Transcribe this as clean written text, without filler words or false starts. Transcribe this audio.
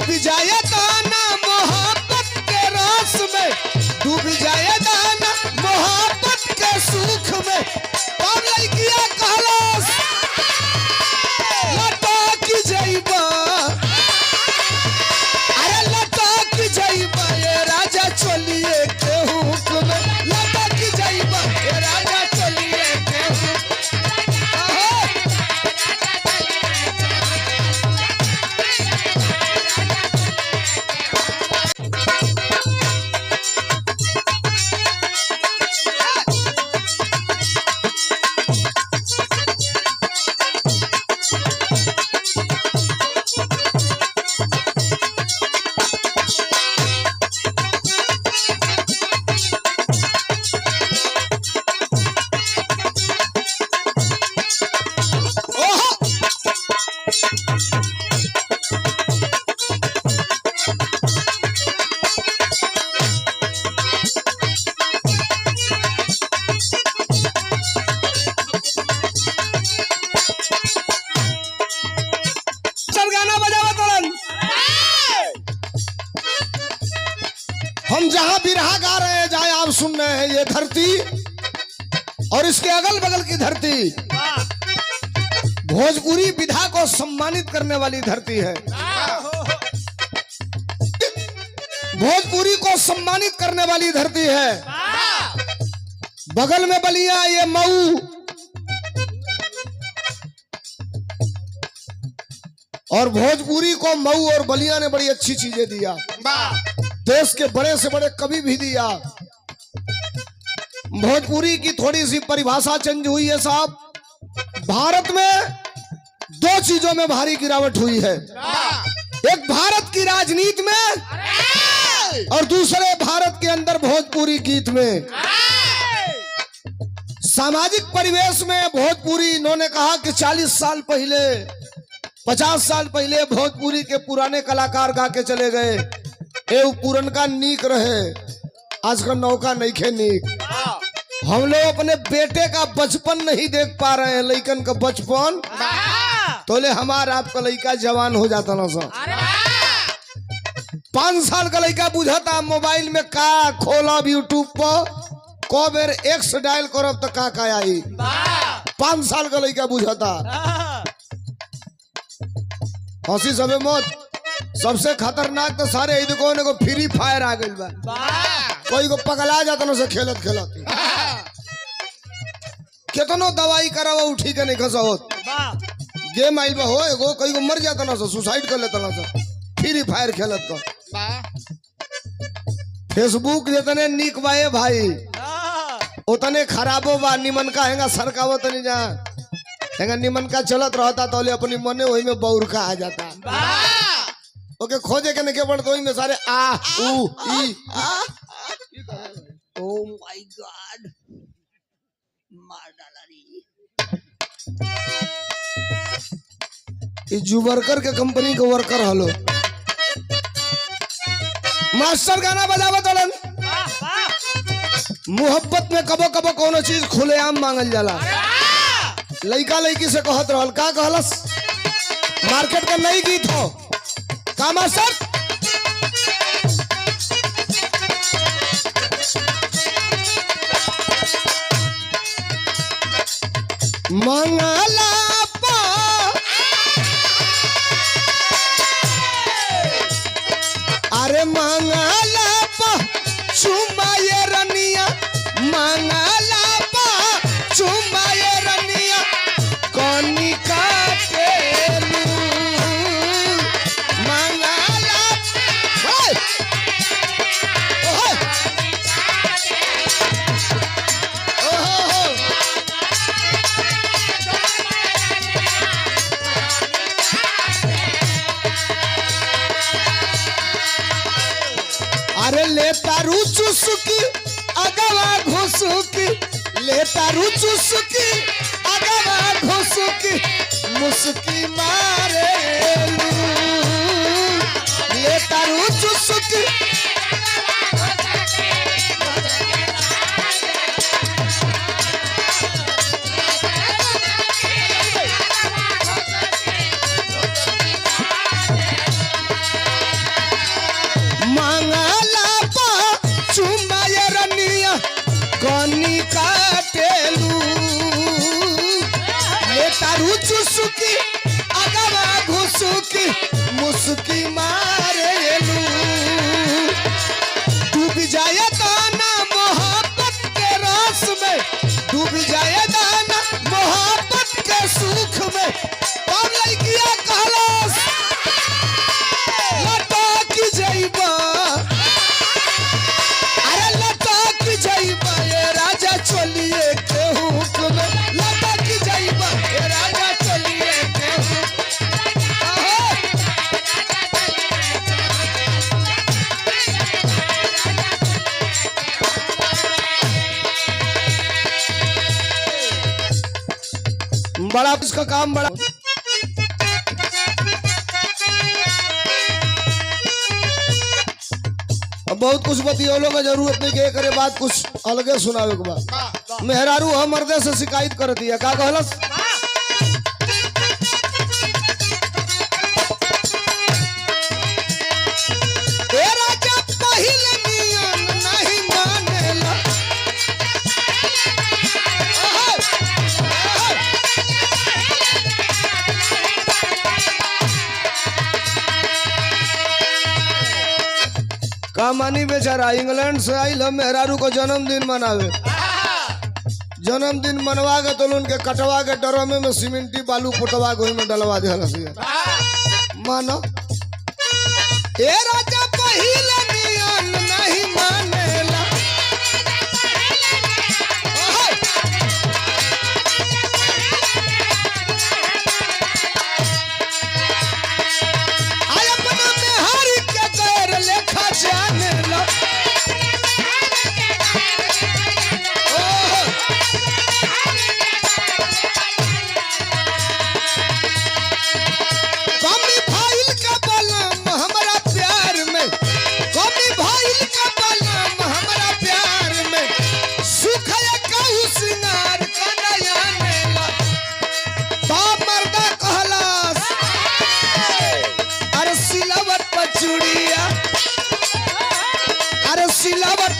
डूब जाए दाना मोहब्बत के रस में, डूब जाए दाना मोहब्बत के सुख में। तब लड़किया कहलस लटक जाइबा, अरे लटक जाइबा ये राजा चलिए के हुक्म में, लटक जाइबा ये राजा चलिए के हम जहां बिरहा गा रहे हैं, जहां आप सुन रहे हैं, ये धरती और इसके अगल बगल की धरती भोजपुरी विधा को सम्मानित करने वाली धरती है। भोजपुरी को सम्मानित करने वाली धरती है। बगल में बलिया, ये मऊ, और भोजपुरी को मऊ और बलिया ने बड़ी अच्छी चीजें दिया। देश के बड़े से बड़े कवि भी दिया। भोजपुरी की थोड़ी सी परिभाषा चेंज हुई है साहब। भारत में दो चीजों में भारी गिरावट हुई है, एक भारत की राजनीति में और दूसरे भारत के अंदर भोजपुरी गीत में। सामाजिक परिवेश में भोजपुरी, इन्होंने कहा कि 40 साल पहले 50 साल पहले भोजपुरी के पुराने कलाकार गा के चले गए, ये पुरनका नीक रहे, आज का नौका नहीं खे नीक। हम लोग अपने बेटे का बचपन नहीं देख पा रहे हैं, लइकन का बचपन, तो ले हमारा आपका लइका जवान हो जाता ना सर। 5 साल का लइका बुझाता मोबाइल में का खोलब यूट्यूब पर, को बेर एक्स डायल करब तो का आई। 5 साल का लइका बुझाता। हंसी सबे मौत। सबसे खतरनाक तो सारे को फ्री फायर आ गई बा। कोई को पगला जाता ना से खेलत खेलत। कितनो दवाई करावा उठी के नहीं खसा होत। गेम आइल बा हो एगो, कोई को मर जाता ना से, सुसाइड कर लेता ना से फ्री फायर खेलत को। फेसबुक जितने नीक बाए भाई उतने खराबो बा। निमन का हैंगा सरकावत नहीं जा हैंगा, निमन का चलत रहता तो अपनी मने वही में बौर का आ जाता। ओके खोजे के नहीं पड़ता वही में सारे आ ऊ ई। ओ माय गॉड, मार डाला रे। जो वर्कर के कंपनी के वर्कर हलो मास्टर गाना बजावत हलन। मोहब्बत में कबो कबो कोनो चीज खुलेआम मांगल जाला। लइका लइकी से कहत रहल, का कहलस, मार्केट का नई गीत हो का मास्टर, मंगला पा अरे मंगला पा चुमाए रनिया, मंगला पा चुमाए रनिया कनी काटेलू मंगला। अरे लेता रू चुसकी अगवा घुसुकी, लेता रू चुसकी अगवा घुसुकी मुस्की मारे लेता रू चुसकी। बड़ा इसका काम बड़ा। अब बहुत कुछ बतियोलो का जरूरत नहीं के करे बात कुछ अलगे सुनावे के बाद। मेहरारू हम मर्दे से शिकायत करती है का कहलस ए राजा पहिले नियन नहीं मानेला का मानी बेचारा इंग्लैंड से आइल हम मेहरारू को जन्मदिन मनावे। जन्मदिन मनवा के तो उनके कटवा के ड्रमे में सीमेंटी बालू पुटवा के में डलवा दिया मानो ए राजा पहिले नियन नहीं मानेला आय अपना मेहर के गैर लेखा जानेला कमी भाईल का बलम हमरा प्यार में कमी भाईल का बलम हमरा प्यार में सुख है कहू सिंगार कन्हैया नेला बाप मर्दा कहलास अरे सिलावट पर चूड़िया अरे सिलावट